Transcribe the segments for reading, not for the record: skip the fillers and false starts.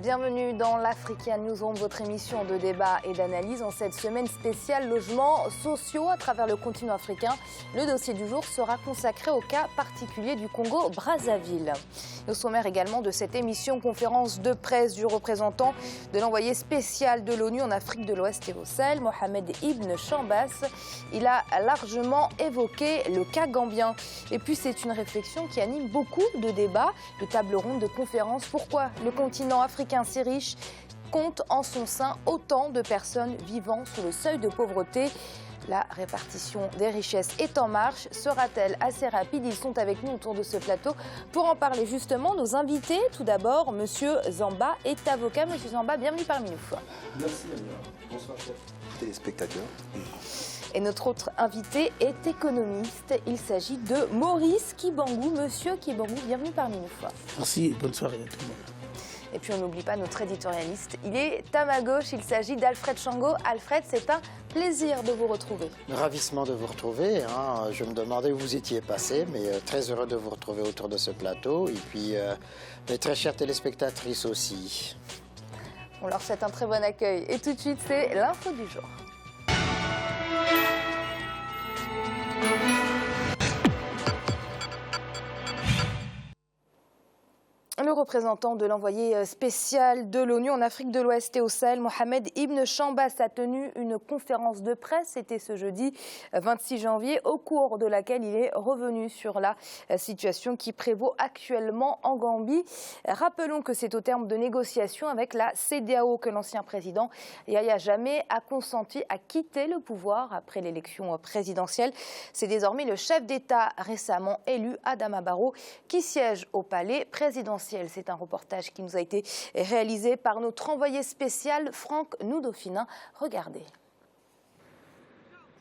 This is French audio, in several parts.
Bienvenue dans l'Africa Newsroom, votre émission de débat et d'analyse en cette semaine spéciale logements sociaux à travers le continent africain. Le dossier du jour sera consacré au cas particulier du Congo-Brazzaville. Au sommaire également de cette émission, conférence de presse du représentant de l'envoyé spécial de l'ONU en Afrique de l'Ouest et au Sahel, Mohamed Ibn Chambas. Il a largement évoqué le cas gambien. Et puis c'est une réflexion qui anime beaucoup de débats, de tables rondes, de conférences. Pourquoi le continent africain si riche compte en son sein autant de personnes vivant sous le seuil de pauvreté? La répartition des richesses est en marche. Sera-t-elle assez rapide? Ils sont avec nous autour de ce plateau pour en parler justement. Nos invités, tout d'abord, Monsieur Zamba est avocat. Monsieur Zamba, bienvenue parmi nous. Merci Amira. Bonsoir chers téléspectateurs. Et notre autre invité est économiste. Il s'agit de Maurice Kibangou. Monsieur Kibangou, bienvenue parmi nous. Merci, bonne soirée à tout le monde. Et puis on n'oublie pas notre éditorialiste. Il est à ma gauche, il s'agit d'Alfred Chango. Alfred, c'est un plaisir de vous retrouver. Ravissement de vous retrouver. Je me demandais où vous étiez passé, mais très heureux de vous retrouver autour de ce plateau. Et puis, mes très chères téléspectatrices aussi. On leur souhaite un très bon accueil. Et tout de suite, c'est l'info du jour. Le représentant de l'envoyé spécial de l'ONU en Afrique de l'Ouest et au Sahel, Mohamed Ibn Chambas, a tenu une conférence de presse. C'était ce jeudi 26 janvier, au cours de laquelle il est revenu sur la situation qui prévaut actuellement en Gambie. Rappelons que c'est au terme de négociations avec la CEDEAO que l'ancien président Yahya Jammeh a consenti à quitter le pouvoir après l'élection présidentielle. C'est désormais le chef d'État récemment élu, Adama Barrow, qui siège au palais présidentiel. C'est un reportage qui nous a été réalisé par notre envoyé spécial Franck Noudofinin. Regardez.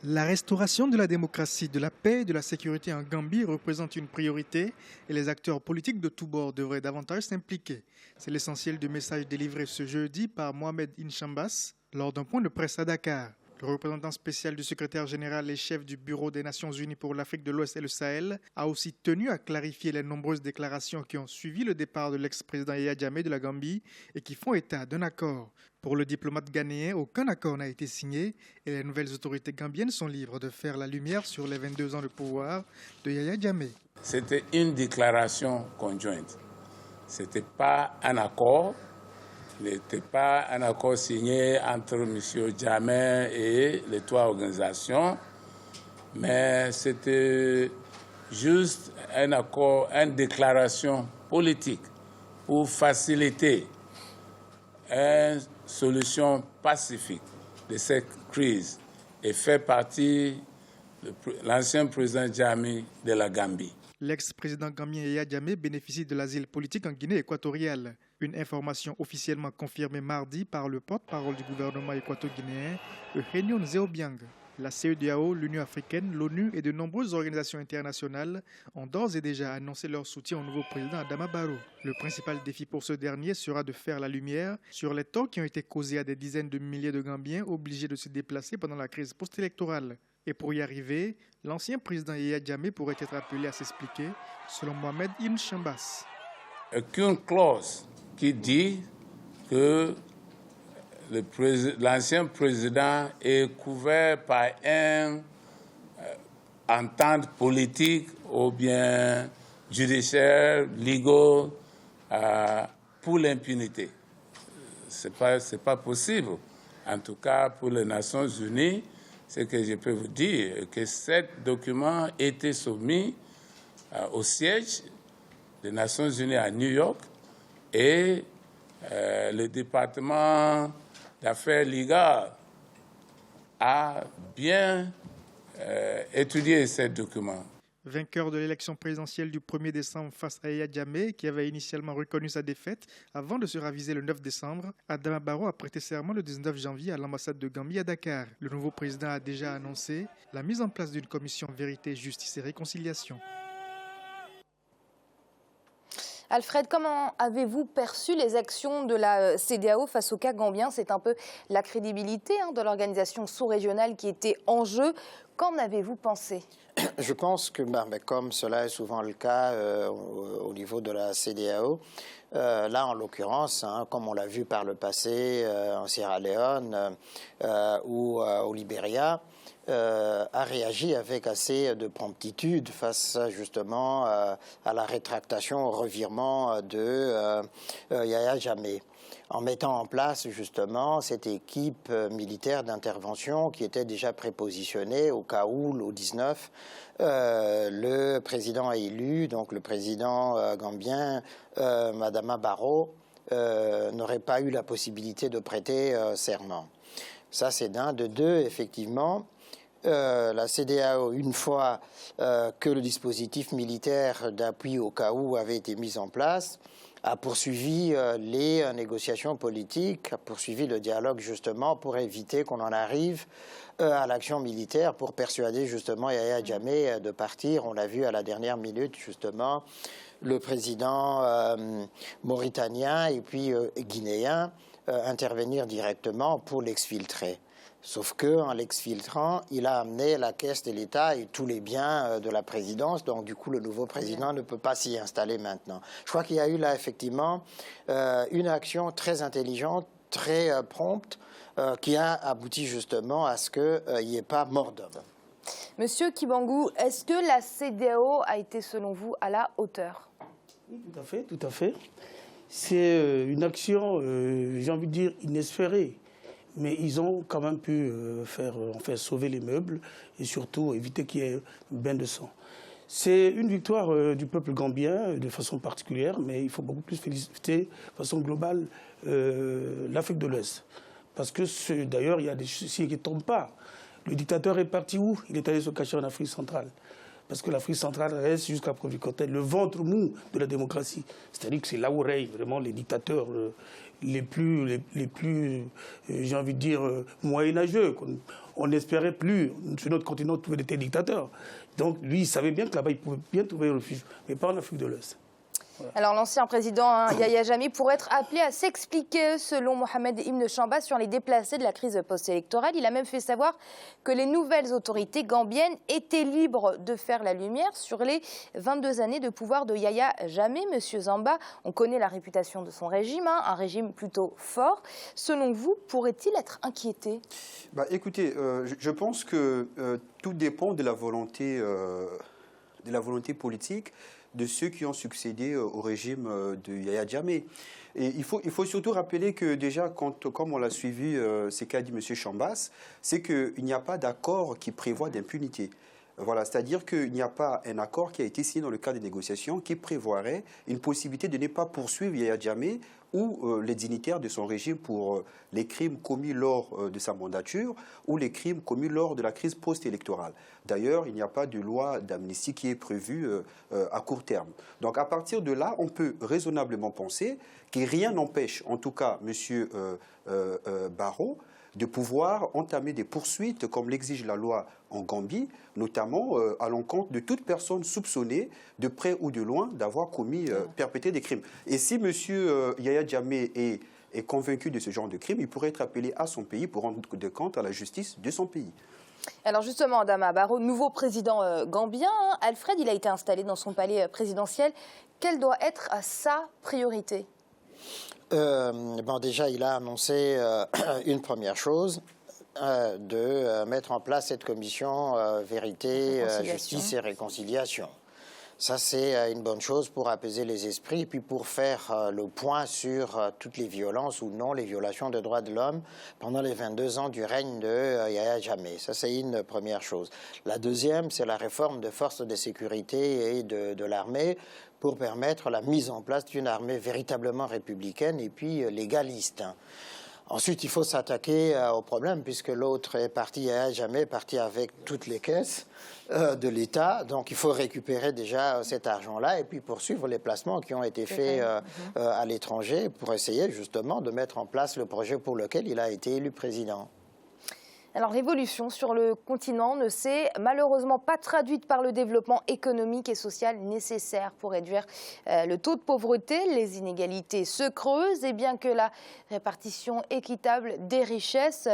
La restauration de la démocratie, de la paix et de la sécurité en Gambie représente une priorité et les acteurs politiques de tous bords devraient davantage s'impliquer. C'est l'essentiel du message délivré ce jeudi par Mohamed Ibn Chambas lors d'un point de presse à Dakar. Le représentant spécial du secrétaire général et chef du Bureau des Nations Unies pour l'Afrique de l'Ouest et le Sahel a aussi tenu à clarifier les nombreuses déclarations qui ont suivi le départ de l'ex-président Yahya Jammeh de la Gambie et qui font état d'un accord. Pour le diplomate ghanéen, aucun accord n'a été signé et les nouvelles autorités gambiennes sont libres de faire la lumière sur les 22 ans de pouvoir de Yahya Jammeh. C'était une déclaration conjointe. Ce n'était pas un accord. Il n'était pas un accord signé entre M. Jammeh et les trois organisations, mais c'était juste un accord, une déclaration politique pour faciliter une solution pacifique de cette crise et faire partie de l'ancien président Jammeh de la Gambie. L'ex-président gambien Yahya Jammeh bénéficie de l'asile politique en Guinée équatoriale. Une information officiellement confirmée mardi par le porte-parole du gouvernement équato-guinéen, Eugenio Nzéobiang. La CEDEAO, l'Union africaine, l'ONU et de nombreuses organisations internationales ont d'ores et déjà annoncé leur soutien au nouveau président Adama Barrow. Le principal défi pour ce dernier sera de faire la lumière sur les torts qui ont été causés à des dizaines de milliers de Gambiens obligés de se déplacer pendant la crise post-électorale. Et pour y arriver, l'ancien président Yahya Jammeh pourrait être appelé à s'expliquer, selon Mohamed Ibn Chambas. Aucune clause qui dit que l'ancien président est couvert par une entente politique ou bien judiciaire, légale, pour l'impunité. C'est pas possible. En tout cas, pour les Nations Unies, ce que je peux vous dire, que ce document était soumis au siège des Nations Unies à New York et le département d'affaires légales a bien étudié ce document. Vainqueur de l'élection présidentielle du 1er décembre face à Yahya Jammeh, qui avait initialement reconnu sa défaite avant de se raviser le 9 décembre, Adama Barrow a prêté serment le 19 janvier à l'ambassade de Gambie à Dakar. Le nouveau président a déjà annoncé la mise en place d'une commission vérité, justice et réconciliation. Alfred, comment avez-vous perçu les actions de la CEDEAO face au cas gambien? C'est un peu la crédibilité de l'organisation sous-régionale qui était en jeu. Qu'en avez-vous pensé? Je pense que, comme cela est souvent le cas au niveau de la CEDEAO, là, en l'occurrence, comme on l'a vu par le passé en Sierra Leone ou au Libéria, a réagi avec assez de promptitude face justement à la rétractation, au revirement de Yahya Jammeh, en mettant en place justement cette équipe militaire d'intervention qui était déjà prépositionnée au cas où, au 19, le président élu, donc le président gambien, Madama Barrow, n'aurait pas eu la possibilité de prêter serment. Ça, c'est d'un. De deux, effectivement, la CEDEAO, une fois que le dispositif militaire d'appui au cas où avait été mis en place, a poursuivi les négociations politiques, a poursuivi le dialogue justement pour éviter qu'on en arrive à l'action militaire, pour persuader justement Yahya Jammeh de partir. On l'a vu à la dernière minute justement, le président mauritanien et puis guinéen intervenir directement pour l'exfiltrer. Sauf qu'en l'exfiltrant, il a amené la caisse de l'État et tous les biens de la présidence. Donc, du coup, le nouveau président ne peut pas s'y installer maintenant. Je crois qu'il y a eu là, effectivement, une action très intelligente, très prompte, qui a abouti justement à ce qu'il n'y ait pas mort d'homme. Monsieur Kibangou, est-ce que la CEDEAO a été, selon vous, à la hauteur? Oui, tout à fait. C'est une action, j'ai envie de dire, inespérée. Mais ils ont quand même pu sauver les meubles et surtout éviter qu'il y ait un bain de sang. C'est une victoire du peuple gambien de façon particulière, mais il faut beaucoup plus féliciter de façon globale l'Afrique de l'Ouest. Parce que d'ailleurs, il y a des choses qui ne tombent pas. Le dictateur est parti où? Il est allé se cacher en Afrique centrale. Parce que l'Afrique centrale reste, jusqu'à preuve du contraire, le ventre mou de la démocratie. C'est-à-dire que c'est là où règnent vraiment les dictateurs les plus j'ai envie de dire, moyenâgeux. On n'espérait plus, sur notre continent, trouver des dictateurs. Donc lui, il savait bien que là-bas, il pouvait bien trouver refuge, mais pas en Afrique de l'Ouest. Voilà. Alors l'ancien président Yahya Jammeh pourrait être appelé à s'expliquer, selon Mohamed Ibn Chamba, sur les déplacés de la crise post-électorale. Il a même fait savoir que les nouvelles autorités gambiennes étaient libres de faire la lumière sur les 22 années de pouvoir de Yahya Jammeh. Monsieur Zamba, on connaît la réputation de son régime, un régime plutôt fort. Selon vous, pourrait-il être inquiété? Écoutez, je pense que tout dépend de la volonté politique de ceux qui ont succédé au régime de Yahya Jammeh. Et il faut surtout rappeler que déjà, comme on l'a suivi, ce qu'a dit M. Chambas, c'est qu'il n'y a pas d'accord qui prévoit d'impunité. Voilà, c'est-à-dire qu'il n'y a pas un accord qui a été signé dans le cadre des négociations qui prévoirait une possibilité de ne pas poursuivre Yahya Jammeh ou les dignitaires de son régime pour les crimes commis lors de sa mandature ou les crimes commis lors de la crise post-électorale. D'ailleurs, il n'y a pas de loi d'amnistie qui est prévue à court terme. Donc à partir de là, on peut raisonnablement penser que rien n'empêche, en tout cas, M. Barrow, de pouvoir entamer des poursuites, comme l'exige la loi en Gambie, notamment à l'encontre de toute personne soupçonnée, de près ou de loin, d'avoir commis, perpétré des crimes. Et si M. Yahya Jammeh est convaincu de ce genre de crime, il pourrait être appelé à son pays pour rendre compte à la justice de son pays. Alors justement, Adama Barrow, nouveau président gambien, Alfred, il a été installé dans son palais présidentiel. Quelle doit être sa priorité ? Déjà, il a annoncé une première chose, de mettre en place cette commission vérité, justice et réconciliation. Ça, c'est une bonne chose pour apaiser les esprits et puis pour faire le point sur toutes les violences ou non, les violations de droits de l'homme pendant les 22 ans du règne de Yahya Jammeh. Ça, c'est une première chose. La deuxième, c'est la réforme des forces de sécurité et de l'armée pour permettre la mise en place d'une armée véritablement républicaine et puis légaliste. Ensuite, il faut s'attaquer au problème, puisque l'autre est parti, Yahya Jammeh est parti avec toutes les caisses de l'État. Donc, il faut récupérer déjà cet argent-là et puis poursuivre les placements qui ont été faits à l'étranger pour essayer justement de mettre en place le projet pour lequel il a été élu président. Alors l'évolution sur le continent ne s'est malheureusement pas traduite par le développement économique et social nécessaire pour réduire le taux de pauvreté. Les inégalités se creusent et bien que la répartition équitable des richesses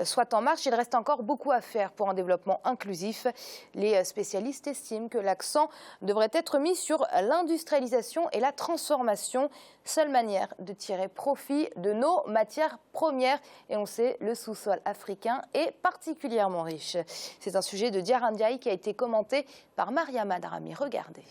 soit en marche, il reste encore beaucoup à faire pour un développement inclusif. Les spécialistes estiment que l'accent devrait être mis sur l'industrialisation et la transformation, seule manière de tirer profit de nos matières premières. Et on sait, le sous-sol africain est particulièrement riche. C'est un sujet de Diarra Ndiaye qui a été commenté par Mariama Madrami. Regardez.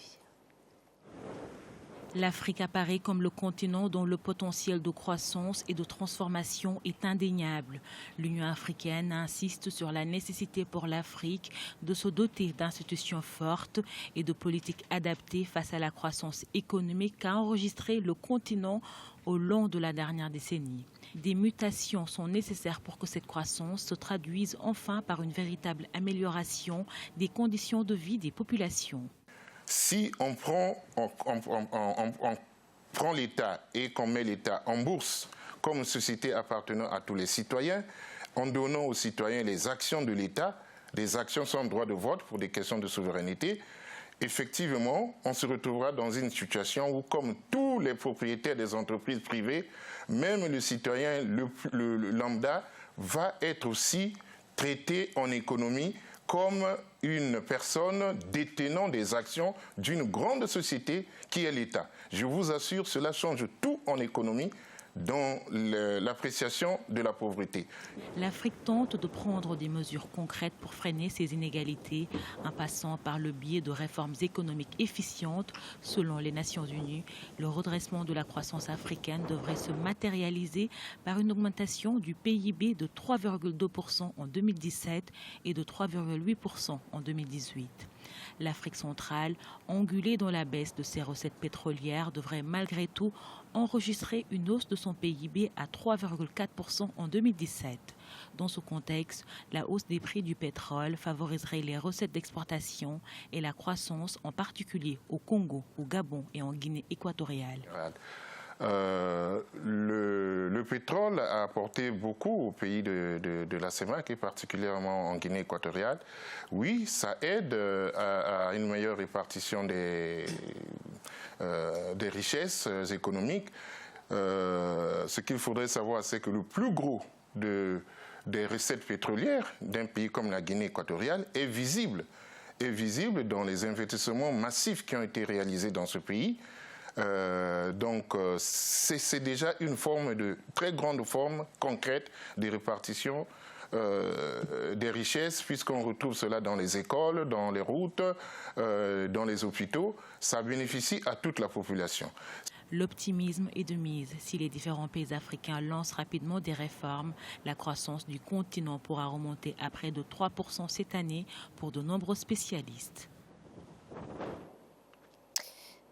L'Afrique apparaît comme le continent dont le potentiel de croissance et de transformation est indéniable. L'Union africaine insiste sur la nécessité pour l'Afrique de se doter d'institutions fortes et de politiques adaptées face à la croissance économique qu'a enregistré le continent au long de la dernière décennie. Des mutations sont nécessaires pour que cette croissance se traduise enfin par une véritable amélioration des conditions de vie des populations. Si on prend l'État et qu'on met l'État en bourse comme une société appartenant à tous les citoyens, en donnant aux citoyens les actions de l'État, des actions sans droit de vote pour des questions de souveraineté, effectivement, on se retrouvera dans une situation où, comme tous les propriétaires des entreprises privées, même le citoyen le lambda va être aussi traité en économie comme une personne détenant des actions d'une grande société qui est l'État. Je vous assure, cela change tout en économie dans l'appréciation de la pauvreté. L'Afrique tente de prendre des mesures concrètes pour freiner ces inégalités en passant par le biais de réformes économiques efficientes. Selon les Nations Unies, le redressement de la croissance africaine devrait se matérialiser par une augmentation du PIB de 3,2% en 2017 et de 3,8% en 2018. L'Afrique centrale, engulée dans la baisse de ses recettes pétrolières, devrait malgré tout enregistrer une hausse de son PIB à 3,4% en 2017. Dans ce contexte, la hausse des prix du pétrole favoriserait les recettes d'exportation et la croissance, en particulier au Congo, au Gabon et en Guinée équatoriale. Le pétrole a apporté beaucoup au pays de la CEMAC et particulièrement en Guinée équatoriale. Oui, ça aide à une meilleure répartition des richesses économiques. Ce qu'il faudrait savoir, c'est que le plus gros des recettes pétrolières d'un pays comme la Guinée équatoriale est visible dans les investissements massifs qui ont été réalisés dans ce pays. Donc c'est déjà une très grande forme concrète de répartition des richesses, puisqu'on retrouve cela dans les écoles, dans les routes, dans les hôpitaux. Ça bénéficie à toute la population. L'optimisme est de mise. Si les différents pays africains lancent rapidement des réformes, la croissance du continent pourra remonter à près de 3% cette année pour de nombreux spécialistes.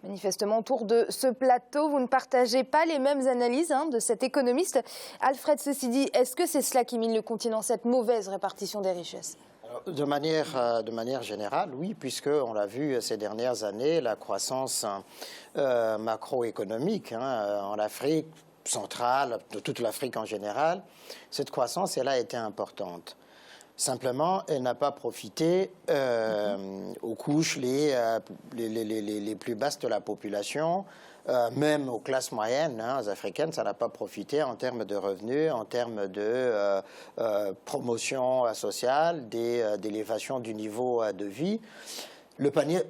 Manifestement, autour de ce plateau, vous ne partagez pas les mêmes analyses de cet économiste. Alfred, ceci dit, est-ce que c'est cela qui mine le continent, cette mauvaise répartition des richesses ? De manière générale, oui, puisqu'on l'a vu ces dernières années, la croissance macroéconomique en Afrique centrale, de toute l'Afrique en général, cette croissance, elle a été importante. Simplement, elle n'a pas profité aux couches les plus basses de la population, même aux classes moyennes africaines, ça n'a pas profité en termes de revenus, en termes de promotion sociale, d'élévation du niveau de vie. Le panier,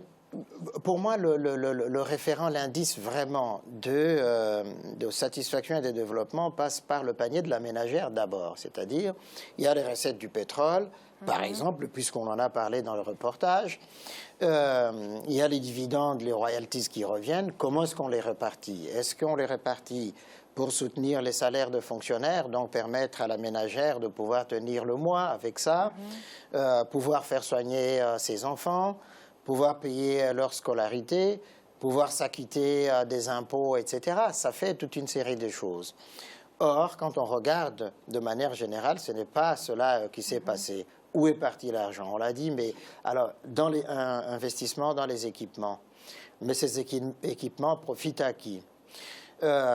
pour moi, le référent, l'indice vraiment de satisfaction et de développement passe par le panier de la ménagère d'abord. C'est-à-dire, il y a les recettes du pétrole, par exemple, puisqu'on en a parlé dans le reportage. Il y a les dividendes, les royalties qui reviennent. Comment est-ce qu'on les répartit? Est-ce qu'on les répartit pour soutenir les salaires de fonctionnaires, donc permettre à la ménagère de pouvoir tenir le mois avec ça, pouvoir faire soigner ses enfants, pouvoir payer leur scolarité, pouvoir s'acquitter des impôts, etc. Ça fait toute une série de choses. Or, quand on regarde de manière générale, ce n'est pas cela qui s'est passé. Où est parti l'argent? On l'a dit, mais alors, dans les investissements dans les équipements. Mais ces équipements profitent à qui?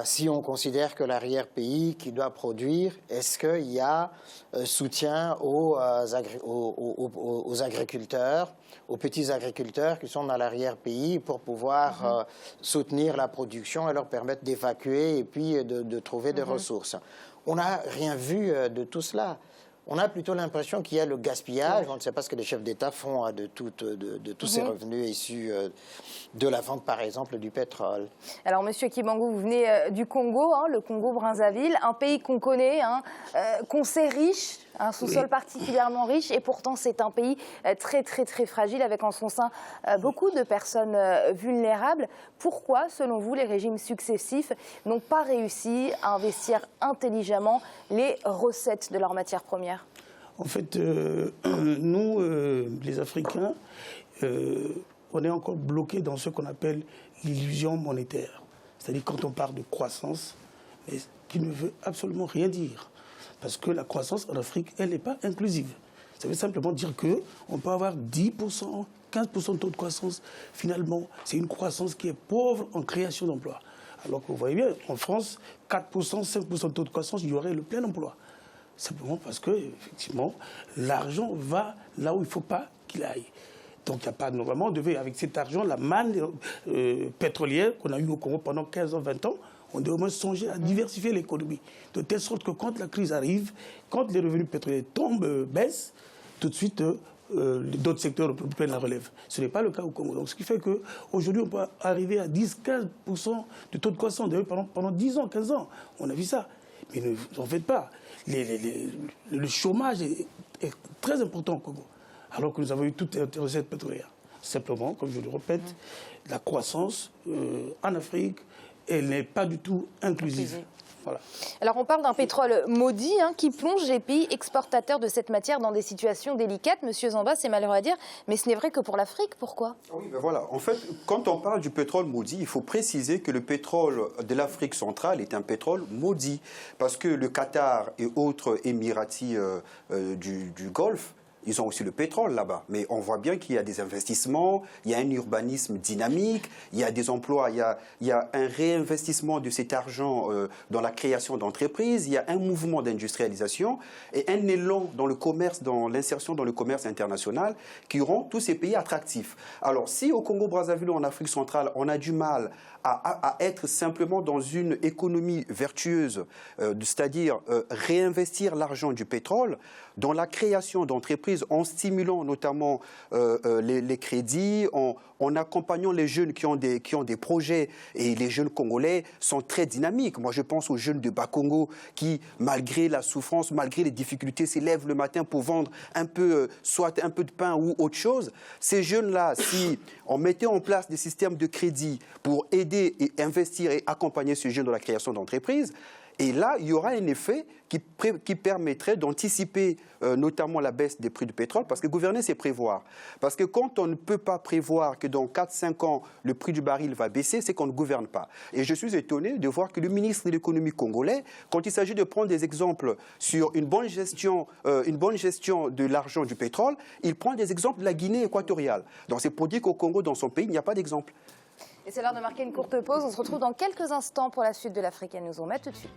Si on considère que l'arrière-pays qui doit produire, est-ce qu'il y a soutien aux agriculteurs, aux petits agriculteurs qui sont dans l'arrière-pays pour pouvoir soutenir la production et leur permettre d'évacuer et puis de trouver des ressources? On n'a rien vu de tout cela. On a plutôt l'impression qu'il y a le gaspillage. On ne sait pas ce que les chefs d'État font de tous ces revenus issus de la vente, par exemple, du pétrole. Alors, Monsieur Kimbangu, vous venez du Congo, le Congo-Brazzaville, un pays qu'on connaît, qu'on sait riche, un sous-sol particulièrement riche, et pourtant c'est un pays très fragile, avec en son sein beaucoup de personnes vulnérables. Pourquoi, selon vous, les régimes successifs n'ont pas réussi à investir intelligemment les recettes de leurs matières premières? En fait, nous, les Africains, on est encore bloqués dans ce qu'on appelle l'illusion monétaire. C'est-à-dire quand on parle de croissance, mais qui ne veut absolument rien dire. Parce que la croissance en Afrique, elle n'est pas inclusive. Ça veut simplement dire qu'on peut avoir 10%, 15% de taux de croissance. Finalement, c'est une croissance qui est pauvre en création d'emplois. Alors que vous voyez bien, en France, 4%, 5% de taux de croissance, il y aurait le plein emploi. Simplement parce que, effectivement, l'argent va là où il ne faut pas qu'il aille. Donc il n'y a pas normalement, avec cet argent, la manne pétrolière qu'on a eue au Congo pendant 15 ans, 20 ans, on doit au moins songer à diversifier l'économie. De telle sorte que quand la crise arrive, quand les revenus pétroliers tombent, baissent, tout de suite, d'autres secteurs prennent la relève. Ce n'est pas le cas au Congo. Donc ce qui fait qu'aujourd'hui, on peut arriver à 10-15% de taux de croissance. Pendant 10 ans, 15 ans, on a vu ça. Mais ne vous en faites pas. Le chômage est très important au Congo, alors que nous avons eu toutes les recettes pétrolières. Simplement, comme je le répète, la croissance en Afrique, elle n'est pas du tout inclusive. Voilà. Alors on parle d'un pétrole maudit qui plonge les pays exportateurs de cette matière dans des situations délicates. Monsieur Zamba, c'est malheureux à dire, mais ce n'est vrai que pour l'Afrique. Pourquoi? Oui, ben voilà. En fait, quand on parle du pétrole maudit, il faut préciser que le pétrole de l'Afrique centrale est un pétrole maudit. Parce que le Qatar et autres Émiratis du Golfe, ils ont aussi le pétrole là-bas, mais on voit bien qu'il y a des investissements, il y a un urbanisme dynamique, il y a des emplois, il y a un réinvestissement de cet argent dans la création d'entreprises, il y a un mouvement d'industrialisation et un élan dans le commerce, dans l'insertion dans le commerce international qui rend tous ces pays attractifs. Alors si au Congo-Brazzaville ou en Afrique centrale, on a du mal à être simplement dans une économie vertueuse, c'est-à-dire réinvestir l'argent du pétrole dans la création d'entreprises en stimulant notamment les crédits, en accompagnant les jeunes qui ont des projets. Et les jeunes congolais sont très dynamiques. Moi, je pense aux jeunes de Bas-Congo qui, malgré la souffrance, malgré les difficultés, s'élèvent le matin pour vendre un peu, soit un peu de pain ou autre chose. Ces jeunes-là, si on mettait en place des systèmes de crédit pour aider et investir et accompagner ces jeunes dans la création d'entreprises, et là, il y aura un effet qui permettrait d'anticiper notamment la baisse des prix du pétrole, parce que gouverner, c'est prévoir. Parce que quand on ne peut pas prévoir que dans 4-5 ans, le prix du baril va baisser, c'est qu'on ne gouverne pas. Et je suis étonné de voir que le ministre de l'économie congolais, quand il s'agit de prendre des exemples sur une bonne gestion de l'argent du pétrole, il prend des exemples de la Guinée équatoriale. Donc c'est pour dire qu'au Congo, dans son pays, il n'y a pas d'exemple. Et c'est l'heure de marquer une courte pause. On se retrouve dans quelques instants pour la suite de l'Africaine News. On met tout de suite.